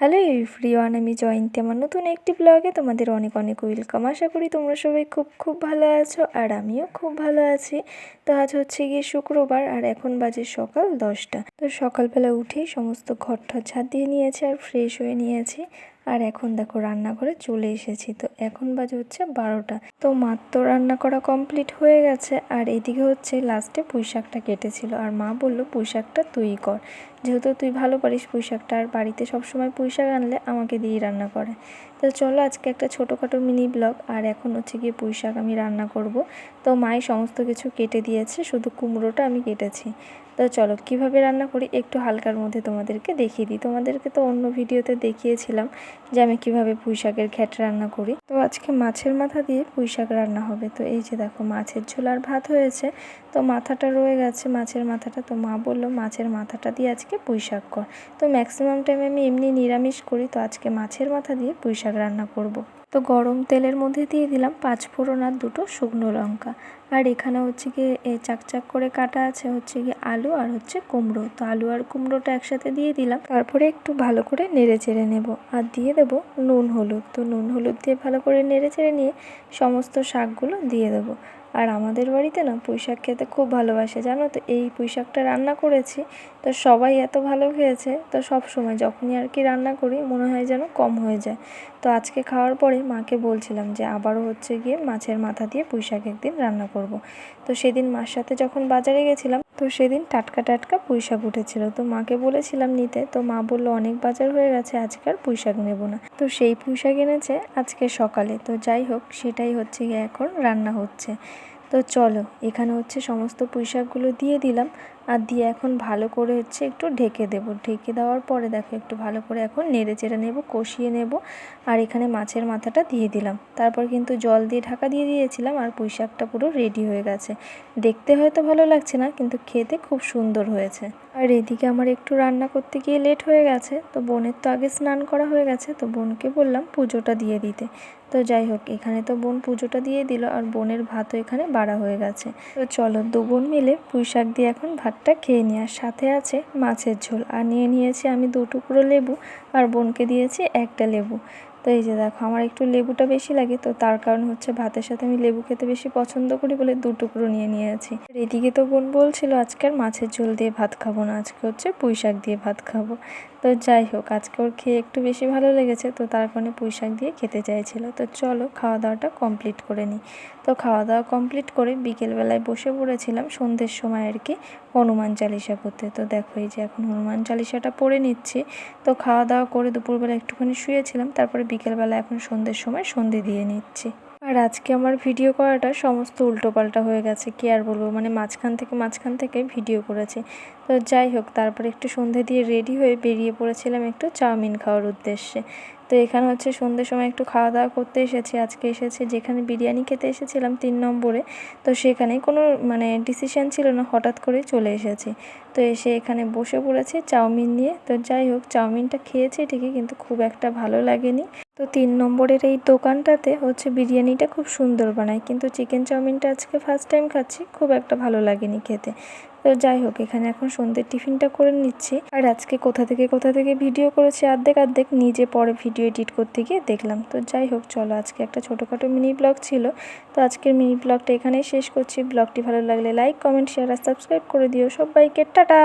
Hello everyone, আমি জয়ন্তী। আমার নতুন একটি ব্লগে তোমাদের অনেক অনেক ওয়েলকাম। আশা করি তোমরা সবাই খুব খুব ভালো আছো, আর আমিও খুব ভালো আছি। তো আজ হচ্ছে গিয়ে শুক্রবার, আর এখন বাজে সকাল 10টা। তো সকালবেলা উঠেই সমস্ত ঘরটা ঝাঁট দিয়ে নিয়েছি আর ফ্রেশ হয়ে নিয়েছি। আর এখন দেখো রান্নাঘরে চলে এসেছি। তো এখন বাজে হচ্ছে 12টা। তো মাত্র রান্না করা কমপ্লিট হয়ে গেছে। আর এদিকে হচ্ছে লাস্টে পুঁই শাকটা কেটেছিল, আর মা বললো পুঁই শাকটা তুই কর, যেহেতু তুই ভালো পারিস পুঁই শাকটা, আর বাড়িতে সবসময় পুঁই শাক আনলে আমাকে দিয়েই রান্না করে। তো চলো আজকে একটা ছোটোখাটো মিনি ব্লগ। আর এখন হচ্ছে গিয়ে পুঁই শাক আমি রান্না করব। তো মাই সমস্ত কিছু কেটে দিয়েছে, শুধু কুমড়োটা আমি কেটেছি। তো চলো কিভাবে রান্না করি একটু হালকার মধ্যে তোমাদেরকে দেখিয়ে দিই। তোমাদেরকে তো অন্য ভিডিওতে দেখিয়েছিলাম যে আমি কিভাবে পুঁই শাকের ঘ্যাট রান্না করি। তো আজকে মাছের মাথা দিয়ে পুঁই শাক রান্না হবে। তো এই যে দেখো মাছের ঝোল আর ভাত হয়েছে। তো মাথাটা রয়ে গেছে, মাছের মাথাটা। তো মা বললো মাছের মাথাটা দিয়ে আজকে পুঁই শাক কর। তো ম্যাক্সিমাম টাইম আমি এমনি নিরামিষ করি, তো আজকে মাছের মাথা দিয়ে পুঁই শাক রান্না করব। তো গরম তেলের মধ্যে দিয়ে দিলাম 5 ফোড়ন আর 2টো শুকনো লঙ্কা। আর এখানে হচ্ছে গিয়ে চাকচাক করে কাটা আছে হচ্ছে গিয়ে আলু আর হচ্ছে কুমড়ো। তো আলু আর কুমড়োটা একসাথে দিয়ে দিলাম। তারপরে একটু ভালো করে নেড়ে চেড়ে নেব, আর দিয়ে দেবো নুন হলুদ। তো নুন হলুদ দিয়ে ভালো করে নেড়ে চেড়ে নিয়ে সমস্ত শাকগুলো দিয়ে দেবো। আর আমাদের বাড়িতে না পুঁই শাক খেতে খুব ভালোবাসে, জানো তো। এই পুঁই শাকটা রান্না করেছি, তো সবাই এত ভালো খেয়েছে। তো সব সময় যখনই আর কি রান্না করি মনে হয় যেন কম হয়ে যায়। তো আজকে খাওয়ার পরে মাকে বলছিলাম যে আবারও হচ্ছে গিয়ে মাছের মাথা দিয়ে পুঁই শাক একদিন রান্না করব। তো সেদিন মার সাথে যখন বাজারে গেছিলাম, তো সেদিন টাটকা টাটকা পুঁই শাক উঠেছিল। তো মাকে বলেছিলাম নিতে, তো মা বললো অনেক বাজার হয়ে গেছে, আজকে আর পুঁই শাক নেবো না। তো সেই পুঁই শাক এনেছে আজকে সকালে। তো যাই হোক, সেটাই হচ্ছে গিয়ে এখন রান্না হচ্ছে। তো চলো এখানে হচ্ছে সমস্ত পুঁই শাকগুলো দিয়ে দিলাম, আর দিয়ে এখন ভালো করে হচ্ছে একটু ঢেকে দেবো। ঢেকে দেওয়ার পরে দেখো একটু ভালো করে এখন নেড়ে চেড়ে নেবো, কষিয়ে নেব। আর এখানে মাছের মাথাটা দিয়ে দিলাম, তারপর কিন্তু জল দিয়ে ঢাকা দিয়ে দিয়েছিলাম। আর পুঁই শাকটা পুরো রেডি হয়ে গেছে। দেখতে হয়তো ভালো লাগছে না, কিন্তু খেতে খুব সুন্দর হয়েছে। আর এদিকে আমার একটু রান্না করতে গিয়ে লেট হয়ে গেছে। তো বোনের তো আগে স্নান করা হয়ে গেছে, তো বোনকে বললাম পুজোটা দিয়ে দিতে। তো যাই হোক, এখানে তো বোন পুজোটা দিয়ে দিল, আর বোনের ভাতও এখানে বাড়া হয়ে গেছে। তো চলো 2 বোন মিলে পুঁই শাক দিয়ে এখন ভাতটা খেয়ে নিই। আর সাথে আছে মাছের ঝোল, আর নিয়ে নিয়েছি আমি 2 টুকরো লেবু, আর বোনকে দিয়েছি একটা লেবু। তো এই যে দেখো আমার একটু লেবুটা বেশি লাগে, তো তার কারণ হচ্ছে ভাতের সাথে আমি লেবু খেতে বেশি পছন্দ করি বলে 2 টুকরো নিয়ে নিয়েছি। আর এদিকে তো বোন বলছিল আজকে আর মাছের ঝোল দিয়ে ভাত খাবো না, আজকে হচ্ছে পুঁই শাক দিয়ে ভাত খাবো। তো যাই হোক, আজকে ওর খেয়ে একটু বেশি ভালো লেগেছে, তো তার কারণে পুঁই শাক দিয়ে খেতে চাইছিল। তো চলো খাওয়া দাওয়াটা কমপ্লিট করে নিই। তো খাওয়া দাওয়া কমপ্লিট করে বিকেলবেলায় বসে পড়েছিলাম সন্ধ্যের সময় আর কি হনুমান চালিসা পড়তে। তো দেখো এই যে এখন হনুমান চালিসাটা পড়ে নিচ্ছি। তো খাওয়া দাওয়া করে দুপুরবেলা একটুখানি শুয়েছিলাম, তারপরে বিকেলবেলা এখন সন্ধ্যের সময় সন্ধে দিয়ে নিচ্ছি। আর আজকে আমার ভিডিও করাটা সমস্ত উল্টোপাল্টা হয়ে গেছে, কি আর বলবো, মানে মাঝখান থেকে ভিডিও করেছি। তো যাই হোক, তারপরে একটু সন্ধে দিয়ে রেডি হয়ে বেরিয়ে পড়েছিলাম একটু চাউমিন খাওয়ার উদ্দেশ্যে। তো এখানে হচ্ছে সন্ধ্যের সময় একটু খাওয়া দাওয়া করতে এসেছি। আজকে এসেছি যেখানে বিরিয়ানি খেতে এসেছিলাম 3 নম্বরে, তো সেখানেই কোনো মানে ডিসিশন ছিল না, হঠাৎ করেই চলে এসেছি। তো এসে এখানে বসে পড়েছি চাউমিন নিয়ে। তো যাই হোক, চাউমিনটা খেয়েছি ঠিকই, কিন্তু খুব একটা ভালো লাগেনি। তো 3 নম্বরের এই দোকানটাতে হচ্ছে বিরিয়ানিটা খুব সুন্দর বানায়, কিন্তু চিকেন চাউমিনটা আজকে ফার্স্ট টাইম খাচ্ছি, খুব একটা ভালো লাগেনি খেতে। তো যাই হোক, এখানে এখন সন্ধ্যের টিফিনটা করে নিচ্ছি। আর আজকে কোথা থেকে ভিডিও করেছি অর্ধেক নিজে পরে ভিডিও এডিট করতে গিয়ে দেখলাম। তো যাই হোক, চলো আজকে একটা ছোটোখাটো মিনি ব্লগ ছিল। তো আজকের মিনি ব্লগটা এখানেই শেষ করছি। ব্লগটি ভালো লাগলে লাইক, কমেন্ট, শেয়ার আর সাবস্ক্রাইব করে দিও। সবাইকে টাটা।